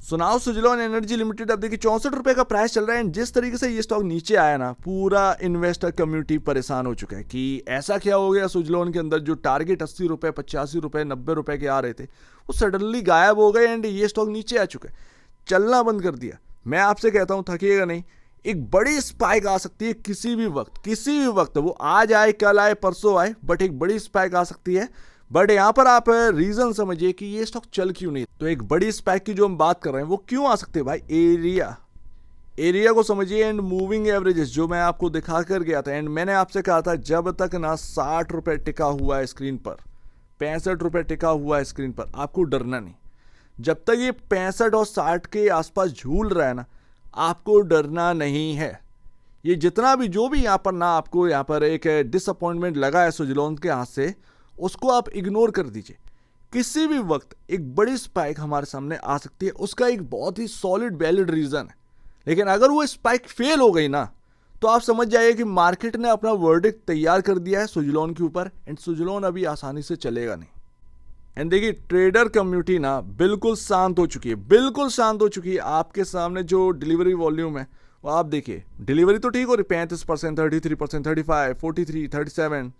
सुनाओ Suzlon energy limited अब देखिए 64 रुपए का प्राइस चल रहा है। जिस तरीके से ये स्टॉक नीचे आया ना, पूरा इन्वेस्टर कम्युनिटी परेशान हो चुका है कि ऐसा क्या हो गया सुजलॉन के अंदर। जो टारगेट 80 रुपए, 85 रुपए, 90 रुपए के आ रहे थे, वो सडनली गायब हो गए एंड ये स्टॉक नीचे आ चुका है, चलना बंद कर दिया। मैं आपसे कहता हूं थकिएगा नहीं, एक बड़ी स्पाइक आ सकती है किसी भी वक्त, वो आज आए, कल आए, परसों आए, बट एक बड़ी स्पाइक आ सकती है। बट यहां पर आप रीजन समझिए कि ये स्टॉक चल क्यों नहीं। तो एक बड़ी स्पाइक की जो हम बात कर रहे हैं वो क्यों आ सकती है भाई। एरिया को समझिए एंड मूविंग एवरेजेस जो मैं आपको दिखा कर गया था। एंड मैंने आपसे कहा था जब तक ना 60 रुपए टिका हुआ है स्क्रीन पर, 65 रुपए टिका हुआ है स्क्रीन पर, आपको डरना नहीं। जब तक ये 65 और 60 के आसपास झूल रहा है ना, आपको डरना नहीं है। ये जितना भी जो भी यहाँ पर ना आपको यहाँ पर एक डिसअपॉइंटमेंट लगा है सुजलॉन के हाथ से, उसको आप इग्नोर कर दीजिए। किसी भी वक्त एक बड़ी स्पाइक हमारे सामने आ सकती है, उसका एक बहुत ही सॉलिड वैलिड रीजन है। लेकिन अगर वो स्पाइक फेल हो गई ना, तो आप समझ जाइए कि मार्केट ने अपना वर्डिक्ट तैयार कर दिया है सुजलॉन के ऊपर एंड सुजलॉन अभी आसानी से चलेगा नहीं। एंड देखिए ट्रेडर कम्युनिटी ना बिल्कुल शांत हो चुकी है, आपके सामने जो डिलीवरी वॉल्यूम है वो आप देखिए। डिलीवरी तो ठीक हो रही, 35%, 33%, 35, 43, 37,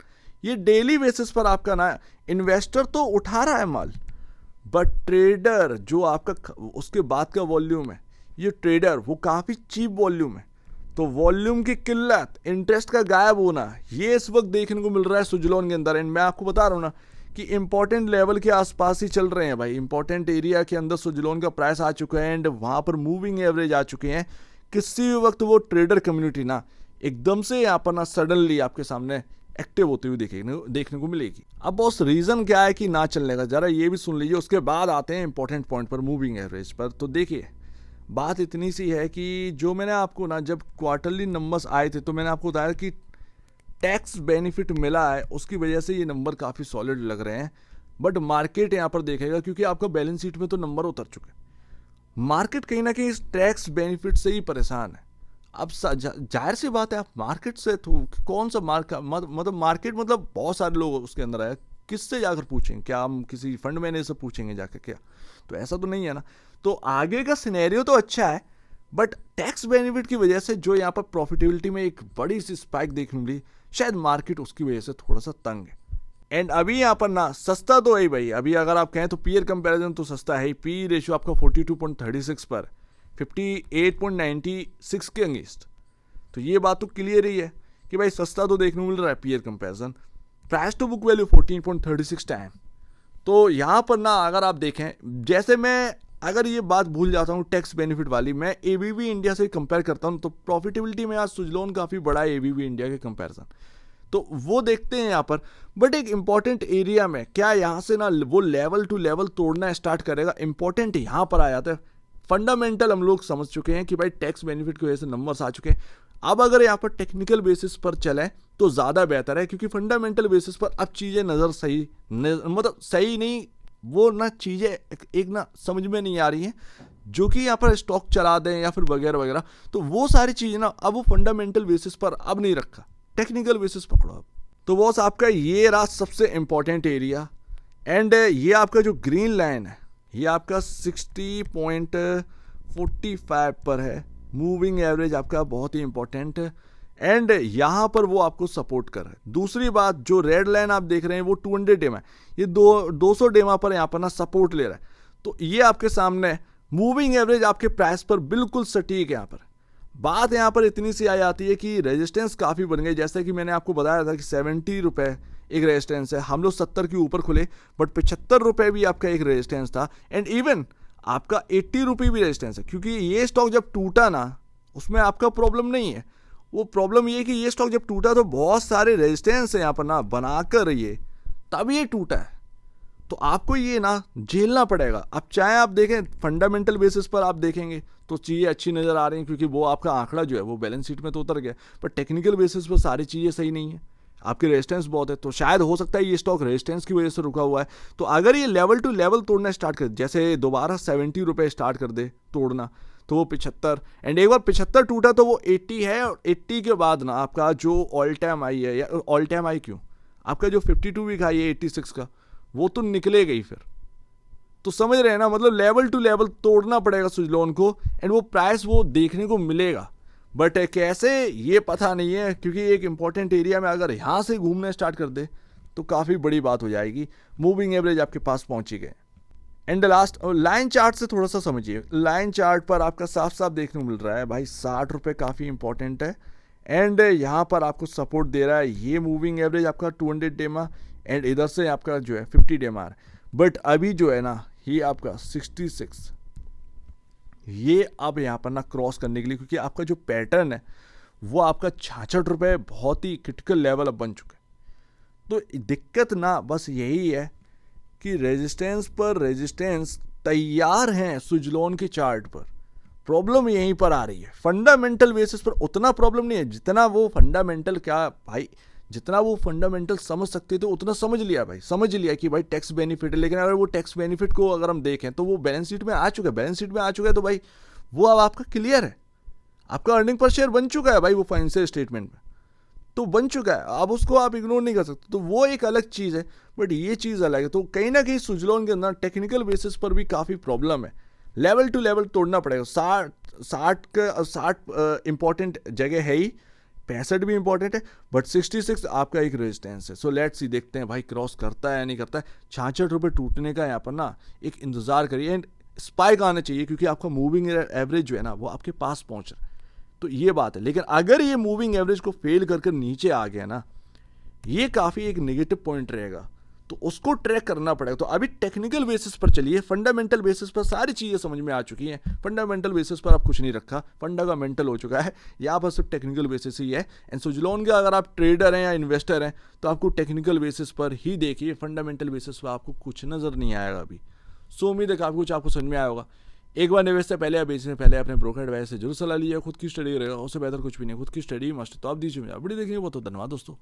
ये डेली बेसिस पर आपका ना इन्वेस्टर तो उठा रहा है माल, बट ट्रेडर जो आपका उसके बाद का वॉल्यूम है, ये ट्रेडर वो काफ़ी चीप वॉल्यूम है। तो वॉल्यूम की किल्लत, इंटरेस्ट का गायब होना, ये इस वक्त देखने को मिल रहा है सुजलॉन के अंदर। एंड मैं आपको बता रहा हूँ ना कि इंपॉर्टेंट लेवल के आसपास ही चल रहे हैं भाई। इंपॉर्टेंट एरिया के अंदर सुजलॉन का प्राइस आ चुका है एंड वहाँ पर मूविंग एवरेज आ चुके हैं। किसी भी वक्त वो ट्रेडर कम्युनिटी ना एकदम से यहाँ पर ना सडनली आपके सामने एक्टिव होती हुई देखने को मिलेगी। अब बॉस रीजन क्या है कि ना चलने का, जरा ये भी सुन लीजिए, उसके बाद आते हैं इंपॉर्टेंट पॉइंट पर, मूविंग एवरेज पर। तो देखिए बात इतनी सी है कि जो मैंने आपको ना जब क्वार्टरली नंबर्स आए थे तो मैंने आपको बताया कि टैक्स बेनिफिट मिला है, उसकी वजह से ये नंबर काफ़ी सॉलिड लग रहे हैं। बट मार्केट यहाँ पर देखेगा क्योंकि आपका बैलेंस शीट में तो नंबर उतर चुके हैं, मार्केट कहीं ना कहीं इस टैक्स बेनिफिट से ही परेशान है। अब जाहिर सी बात है, आप मार्केट से तो कौन सा मतलब मार्केट मतलब बहुत सारे लोग उसके अंदर आए, किससे जाकर पूछेंगे? क्या हम किसी फंड मैनेजर से पूछेंगे जाकर? क्या तो ऐसा तो नहीं है ना। तो आगे का सिनेरियो तो अच्छा है, बट टैक्स बेनिफिट की वजह से जो यहाँ पर प्रॉफिटेबिलिटी में एक बड़ी सी स्पाइक देखने मिली, शायद मार्केट उसकी वजह से थोड़ा सा तंग है। एंड अभी यहाँ पर ना सस्ता तो है भाई। अभी अगर आप कहें तो पीयर कंपैरिजन तो सस्ता है। पी रेशियो आपका 42.36 पर 58.96 के अगेंस्ट, तो ये बात तो क्लियर ही है कि भाई सस्ता तो देखने को मिल रहा है peer comparison. Price to book value 14.36 time. तो यहाँ पर ना अगर आप देखें, जैसे मैं अगर ये बात भूल जाता हूँ टैक्स बेनिफिट वाली, मैं एबीबी इंडिया से कंपेयर करता हूँ तो प्रॉफिटेबिलिटी में आज सुजलॉन काफ़ी बड़ा है एबीबी इंडिया के कंपैरिजन, तो वो देखते हैं यहाँ पर। बट एक इंपॉर्टेंट एरिया में क्या यहाँ से ना वो लेवल टू लेवल तोड़ना स्टार्ट करेगा, इंपॉर्टेंट यहाँ पर आ जाता है। फंडामेंटल हम लोग समझ चुके हैं कि भाई टैक्स बेनिफिट की वजह से नंबर्स आ चुके हैं। अब अगर यहाँ पर टेक्निकल बेसिस पर चलें तो ज़्यादा बेहतर है, क्योंकि फंडामेंटल बेसिस पर अब चीज़ें नज़र मतलब सही नहीं, वो ना चीज़ें एक ना समझ में नहीं आ रही हैं, जो कि यहाँ पर स्टॉक चला दें या फिर वगैरह वगैरह। तो वो सारी चीज़ें ना अब वो फंडामेंटल बेसिस पर अब नहीं रखा, टेक्निकल बेसिस पकड़ो अब। तो बॉस आपका ये रहा सबसे इंपॉर्टेंट एरिया। एंड ये आपका जो ग्रीन लाइन है ये आपका 60.45 पर है। मूविंग एवरेज आपका बहुत ही इंपॉर्टेंट है एंड यहाँ पर वो आपको सपोर्ट कर रहा है। दूसरी बात, जो रेड लाइन आप देख रहे हैं वो 200 डेमा है, ये 200 डेमा पर यहाँ पर ना सपोर्ट ले रहा है। तो ये आपके सामने मूविंग एवरेज आपके प्राइस पर बिल्कुल सटीक है। यहाँ पर बात यहाँ पर इतनी सी आ जाती है कि रेजिस्टेंस काफ़ी बन गई। जैसे कि मैंने आपको बताया था कि 70 रुपये एक रेजिस्टेंस है, हम लोग 70 के ऊपर खुले, बट 75 रुपये भी आपका एक रेजिस्टेंस था। एंड इवन आपका 80 रुपये भी रेजिस्टेंस है, क्योंकि ये स्टॉक जब टूटा ना उसमें आपका प्रॉब्लम नहीं है। वो प्रॉब्लम ये कि ये स्टॉक जब टूटा तो बहुत सारे रेजिस्टेंस है यहाँ पर ना बनाकर ये तब ये टूटा है। तो आपको ये ना झेलना पड़ेगा। अब चाहे आप देखें फंडामेंटल बेसिस पर आप देखेंगे तो चीज़ें अच्छी नज़र आ रही हैं, क्योंकि वो आपका आंकड़ा जो है वो बैलेंस शीट में तो उतर गया, पर टेक्निकल बेसिस पर सारी चीज़ें सही नहीं है, आपकी रेजिस्टेंस बहुत है। तो शायद हो सकता है ये स्टॉक रेजिस्टेंस की वजह से रुका हुआ है। तो अगर ये लेवल टू लेवल तोड़ना स्टार्ट कर, जैसे दोबारा 70 रुपये स्टार्ट कर दे तोड़ना, तो वो 75, एंड एक बार 75 टूटा तो वो 80 है, और 80 के बाद ना आपका जो ऑल टाइम आई है, या ऑल टाइम आई क्यों, आपका जो 52 वीक आई है 86 का, वो तो निकले गई फिर। तो समझ रहे हैं ना, मतलब लेवल टू लेवल तोड़ना पड़ेगा सुजलोन को एंड वो प्राइस वो देखने को मिलेगा। बट कैसे ये पता नहीं है, क्योंकि एक इंपॉर्टेंट एरिया में अगर यहाँ से घूमना स्टार्ट कर दे तो काफ़ी बड़ी बात हो जाएगी। मूविंग एवरेज आपके पास पहुंची गए। एंड लास्ट लाइन चार्ट से थोड़ा सा समझिए। लाइन चार्ट पर आपका साफ साफ देखने को मिल रहा है भाई 60 रुपये काफ़ी इंपॉर्टेंट है एंड यहाँ पर आपको सपोर्ट दे रहा है ये मूविंग एवरेज आपका 200 डेमा एंड इधर से आपका जो है 50 डेमा। बट अभी जो है ना ये आपका 66 ये अब यहाँ पर ना क्रॉस करने के लिए, क्योंकि आपका जो पैटर्न है वो आपका 66 रुपये बहुत ही क्रिटिकल लेवल अब बन चुका है। तो दिक्कत ना बस यही है कि रेजिस्टेंस पर रेजिस्टेंस तैयार हैं सुजलोन के चार्ट पर। प्रॉब्लम यहीं पर आ रही है। फंडामेंटल बेसिस पर उतना प्रॉब्लम नहीं है जितना वो फंडामेंटल, क्या भाई जितना वो फंडामेंटल समझ सकते थे उतना समझ लिया भाई, समझ लिया कि भाई टैक्स बेनिफिट है। लेकिन अगर वो टैक्स बेनिफिट को अगर हम देखें तो वो बैलेंस शीट में आ चुका है, बैलेंस शीट में आ चुका है तो भाई वो अब आपका क्लियर है, आपका अर्निंग पर शेयर बन चुका है भाई वो फाइनेंशियल स्टेटमेंट में तो बन चुका है। अब उसको आप इग्नोर नहीं कर सकते, तो वो एक अलग चीज़ है। बट ये चीज़ अलग है। तो कहीं ना कहीं सुजलोन के अंदर टेक्निकल बेसिस पर भी काफ़ी प्रॉब्लम है। लेवल टू लेवल तोड़ना पड़ेगा। 60 इंपॉर्टेंट जगह है ही, 65 भी इंपॉर्टेंट है, बट 66 आपका एक रेजिस्टेंस है। सो लेट्स सी, देखते हैं भाई क्रॉस करता है या नहीं करता है। 66 रुपये टूटने का यहाँ पर ना एक इंतज़ार करिए एंड स्पाइक आना चाहिए, क्योंकि आपका मूविंग एवरेज जो है ना वो आपके पास पहुँच रहा है। तो ये बात है। लेकिन अगर ये मूविंग एवरेज को फेल कर नीचे आ गया ना, ये काफ़ी एक नेगेटिव पॉइंट रहेगा, तो उसको ट्रैक करना पड़ेगा। तो अभी टेक्निकल बेसिस पर चलिए, फंडामेंटल बेसिस पर सारी चीज़ें समझ में आ चुकी हैं। फंडामेंटल बेसिस पर आप कुछ नहीं रखा, फंडा का मेंटल हो चुका है, यहाँ पर सिर्फ टेक्निकल बेसिस ही है। एंड सुजलोन के अगर आप ट्रेडर हैं या इन्वेस्टर हैं तो आपको टेक्निकल बेसिस पर ही देखिए, फंडामेंटल बेसिस पर आपको कुछ नज़र नहीं आएगा अभी। सो उम्मीद है काफ़ी कुछ आपको समझ में आया होगा। एक बार निवेश से पहले या बेचने से पहले अपने ब्रोकर एडवाइस से जरूर सलाह लीजिए। खुद की स्टडी रहेगा, उससे बेहतर कुछ भी नहीं। खुद की स्टडी मस्ट। तो आप दीजिए मुझे वीडियो देखने को बहुत धन्यवाद दोस्तों।